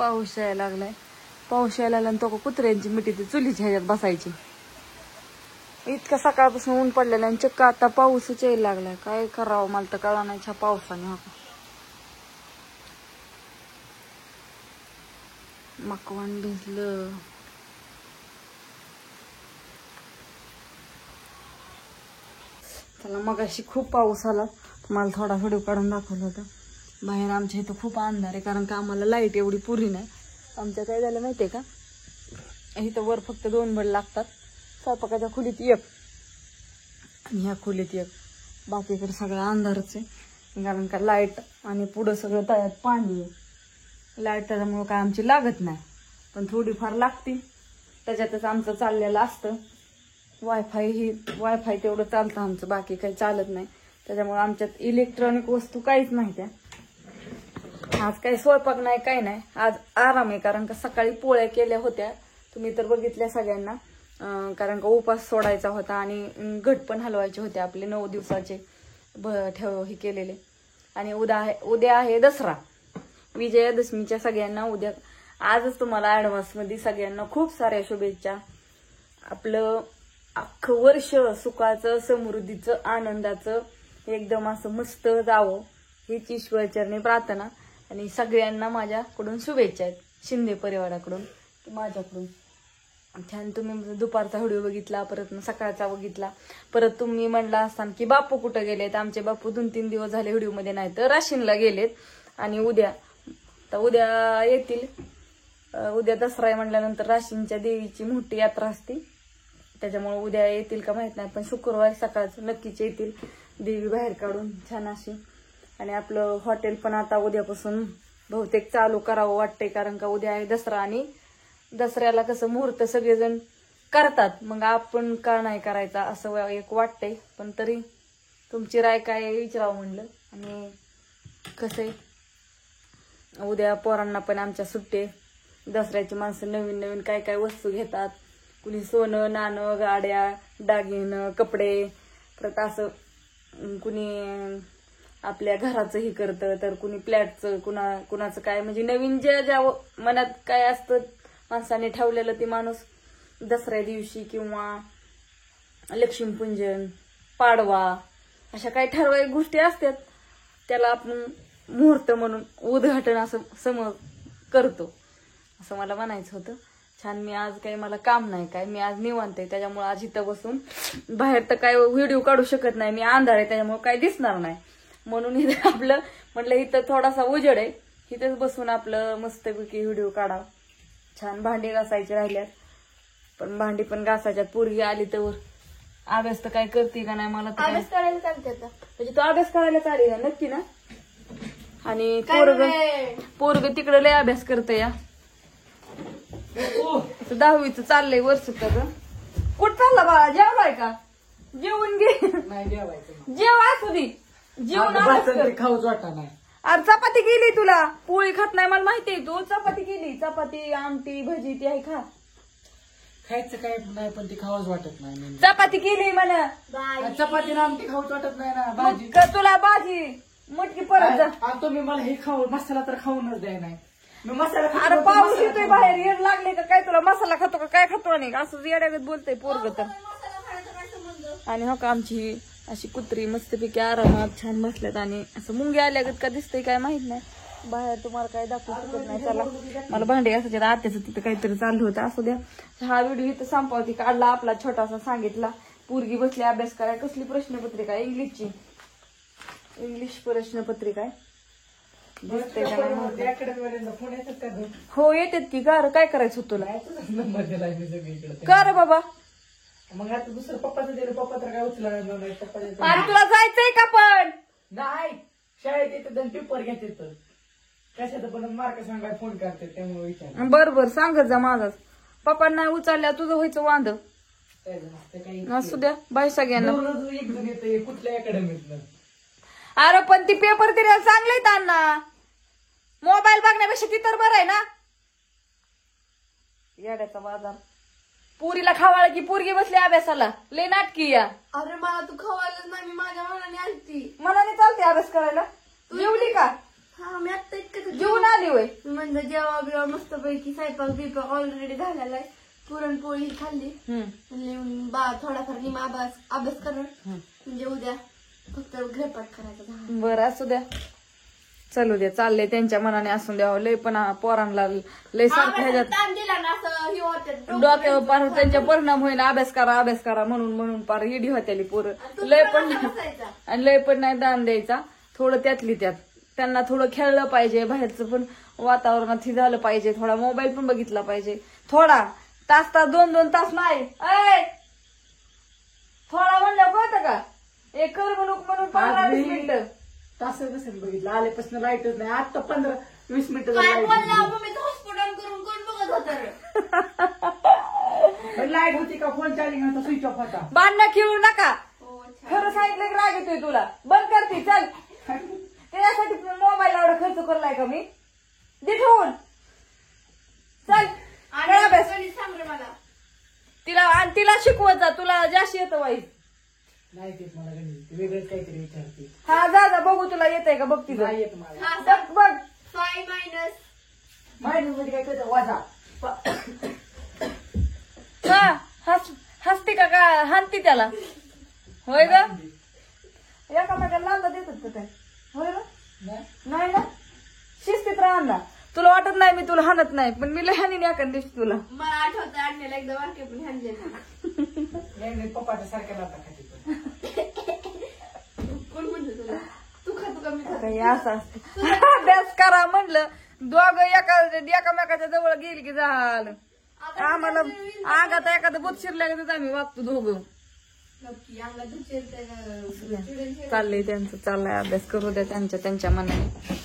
पाऊस यायला लागलाय. पाऊस यायला लागला आणि तो कुत्र्यांची मिठी ती चुलीच्या ह्याच्यात बसायची. इतका सकाळपासून ऊन पडलेलं आणि चक्क आता पाऊसच यायला लागलाय. काय करावं मला तर कळा नाही ह्या पावसाने. हा मकवान भिजलं. त्याला मग अशी खूप पाऊस आला. मला थोडा व्हिडिओ काढून दाखवला होता. बाहेर आमच्या इथं खूप अंधार आहे कारण का आम्हाला लाईट एवढी पुरी नाही. आमच्या काय झालं माहितीये का, इथं वर फक्त 2 बल्ब लागतात. स्वयंपाकाच्या खोलीत एक आणि ह्या खोलीत एक. बाकीकडे सगळं अंधारच आहे कारण का लाईट आणि पुढं सगळं तळ्यात पाणी आहे. लाईट त्याच्यामुळं काय आमची लागत नाही, पण थोडीफार लागते. त्याच्यातच आमचं चाललेलं असतं. वायफाय तेवढं चालतं आमचं, बाकी काही चालत नाही. त्याच्यामुळे आमच्यात इलेक्ट्रॉनिक वस्तू काहीच नाही. त्या आज काही स्वयंपाक नाही, काही नाही. आज आराम आहे कारण का सकाळी पोळ्या केल्या होत्या, तुम्ही तर बघितल्या सगळ्यांना. कारण का उपास सोडायचा होता आणि घट पण हलवायचे होते आपले 9 दिवसाचे हे केलेले. आणि उद्या आहे दसरा, विजयादशमीच्या सगळ्यांना उद्या. आजच तुम्हाला ऍडव्हान्स मध्ये सगळ्यांना खूप साऱ्या शुभेच्छा. आपलं अख्खं वर्ष सुखाचं, समृद्धीचं, आनंदाचं एकदम असं मस्त जावं हीच ईश्वरचरणी प्रार्थना. आणि सगळ्यांना माझ्याकडून शुभेच्छा आहेत, शिंदे परिवाराकडून, माझ्याकडून. छान तुम्ही दुपारचा व्हिडिओ बघितला, परत सकाळचा बघितला. परत तुम्ही म्हणला असताना की बापू कुठं गेलेत. आमचे बापू 2-3 दिवस झाले व्हिडिओ मध्ये नाही, तर राशीनला गेलेत. आणि उद्या येतील. उद्या दसरा आहे म्हटल्यानंतर राशीनच्या देवीची मोठी यात्रा असते, त्याच्यामुळे उद्या येतील का माहित नाही, पण शुक्रवारी सकाळचं नक्कीच येतील देवी बाहेर काढून छान अशी. आणि आपलं हॉटेल पण आता उद्यापासून बहुतेक चालू करावं वाटतंय कारण का उद्या आहे दसरा. आणि दसऱ्याला कसं मुहूर्त सगळेजण करतात, मग आपण का नाही करायचा असं एक वाटतंय. पण तरी तुमची राय काय विचारावं म्हणलं. आणि कसं आहे उद्या पोरांना पण आमच्या सुट्टे. दसऱ्याची माणसं नवीन नवीन काय काय वस्तू घेतात. कुणी सोनं नाणं, गाड्या, दागिनं, कपडे, परत असं कुणी आपल्या घराचं हे करतं, तर कुणी फ्लॅटचं, कुणाचं काय म्हणजे नवीन ज्या मनात काय असतं माणसाने ठेवलेलं ते माणूस दसऱ्या दिवशी किंवा लक्ष्मीपूजन, पाडवा अशा काही ठराविक गोष्टी असतात, त्याला आपण मुहूर्त म्हणून उद्घाटन असं करतो, असं मला म्हणायचं होतं. छान. मी आज काही मला काम नाही काय, मी आज निवांत आहे, त्याच्यामुळे आज इथं बसून बाहेर तर काय व्हिडिओ काढू शकत नाही, मी अंधार आहे त्याच्यामुळे काय दिसणार नाही. म्हणून इथं आपलं म्हटलं इथं थोडासा उजेड आहे, इथंच बसून आपलं मस्तपैकी व्हिडिओ काढा. छान. भांडी घासायची राहिल्यात, पण भांडी पण घासायच्यात. पोरगी आली तर अभ्यास तर काय करते का नाही मला तर अभ्यास करायला चालते आता. म्हणजे तू अभ्यास करायला चालेल ना नक्की ना. आणि पोरग तिकडे लय अभ्यास करते या. 10वीचं चाललंय वर्ष. तर कुठं चालला बाळा, जेवलाय का? जेवून घे. नाही जेवायचं, जेव असू दे, जेवण खाऊच वाटत नाही. अरे चपाती केली तुला, पोळी खात नाही मला माहितीये. तू चपाती केली, चपाती आमटी भजी ती आहे, खा. खायचं काय नाही पण ती खावंच वाटत नाही. चपाती केली म्हणा, चपाती आमटी खाऊच वाटत नाही ना. भाजी तुला भाजी मटकी परत जा. तुम्ही मला हे खाऊ मसाला तर खाऊनच द्याय नाही. मी मसाला अरे पाऊस येतोय बाहेर, येड लागले का काय तुला? मसाला खातो का काय खातो नाही असं येड्यागत बोलतोय पोरग तर. आणि हो का आमची अशी कुत्री मस्तपैकी आरामात छान बसल्यात. आणि असं मुंगी आल्यागत का दिसतंय काय माहित नाही, बाहेर तुम्हाला काय दाखवू शकत नाही. चला मला भांडे घासायचे, आत्याचं तिथं काहीतरी चाललं होतं. असू द्या, हा व्हिडिओ इथं संपावती काढला आपला छोटासा, सांगितला. पोरगी बसली अभ्यास करायला. कसली प्रश्नपत्रिका? इंग्लिशची, इंग्लिश प्रश्नपत्रिका आहे. दिसतंय का नाही? हो येतात की. का काय करायचं तुला? का रे बाबा? मग आता दुसरं पप्पाचं दिलं, पप्पा तर काय उचलणार नाही. पप्पा अरे तुला जायचंय का पण? नाही, शाळेत येतं पेपर घेत येतं कशाचं पण मार्क सांगाय फोन करते, त्यामुळे विचार. बर सांगत जा माझाच. पप्पा नाही उचलल्या तुझं व्हायचं वांद. असू द्या बाय सगळ्यांना. एक जण येते कुठल्या अकॅडमीत. अरे पण ती पेपर तरी चांगले त्यांना, मोबाईल बघण्यापेक्षा ती तर बरं आहे ना. येड्याचा बाजार. पुरीला खावाळ की पोरगी बसली अभ्यासाला, लय नाटकी या. अरे मला तू खवायलाच नाही, मी माझ्या मनाने आलती. मनाने चालते अभ्यास करायला. तू जेवली का? हा मी आता इतकं जेवून आली होय. म्हणजे जेव्हा बिवा मस्त पैकी स्वयंपाक बिपाक ऑलरेडी झालेला आहे. पुरणपोळी खाल्ली म्हणजे थोडाफार निमा अभ्यास करणार म्हणजे उद्या फक्त गृहपाठ करायचा झाला. बरं असू द्या, चलू द्या, चाललंय त्यांच्या मनाने असून द्यावं. लय पण पोरांना लय सारखं ह्याच्यात ताण दिला ना असं हे होतं डोक्यावर पार त्यांच्या परिणाम होईना. अभ्यास करा म्हणून पार इडी होत्याली पोरं. लय पण आणि लय पण नाही दान द्यायचा. थोडं त्यातली त्यात त्यांना थोडं खेळलं पाहिजे, बाहेरचं पण वातावरणात हे झालं पाहिजे, थोडा मोबाईल पण बघितला पाहिजे. थोडा तास 2 तास नाही. थोडा म्हणलं कळतं का, एक कर म्हणून 15-20 मिनिटं. तास नसेल बघितलं, आल्यापासून लाईटच नाही. आता 15-20 मिनिटं काय बोलला मम्मी हॉस्पिटल करून कोण बघत होतं लाईट होती का, फोन चार्जिंग होता, स्विच ऑफ होता. भांडणं खेळू नका. हो, खरं सांगितलं की राग येतोय तुला. बंद करते चल. त्याच्यासाठी मोबाईल एवढा खर्च करलाय का मी? दे ठेवून चल. आणि अभ्यास गणित सांग रे मला. तिला शिकवत जा, तुला जास्त येतं वाईट. नाही तेच मला गणित वेगळंच काहीतरी विचारते. हा जा बघू तुला येतंय का बघ तिथं. नाही येत मला. हा, बघ 5 मायनस माहिती मध्ये काय करतं वाजा. हा हसती का हानती त्याला होय ग. एकामेकाला लांब देतात काय होय ग. नाही ना, शिस्तीत राहा ना. तुला वाटत नाही मी तुला हाणत नाही, पण मी लय हानीन एखाद दिवशी तुला. मला आठवतं आणलेला एकदा वाक्य पण हाणले नाही पप्पाच्या सारख्या लावता खाती. कोण म्हणलं तुला तू खातो का मी खातो? काही असं असतं. अभ्यास करा म्हणलं, दोघं एकामेकाच्या जवळ गेली की झालं. आम्हाला आगात एखादं बोत शिरल्यागतच आम्ही वागतो दोघं. नक्की अंगात दुसरे चाललंय त्यांचं, चाललाय अभ्यास करू द्या त्यांच्या मनाने.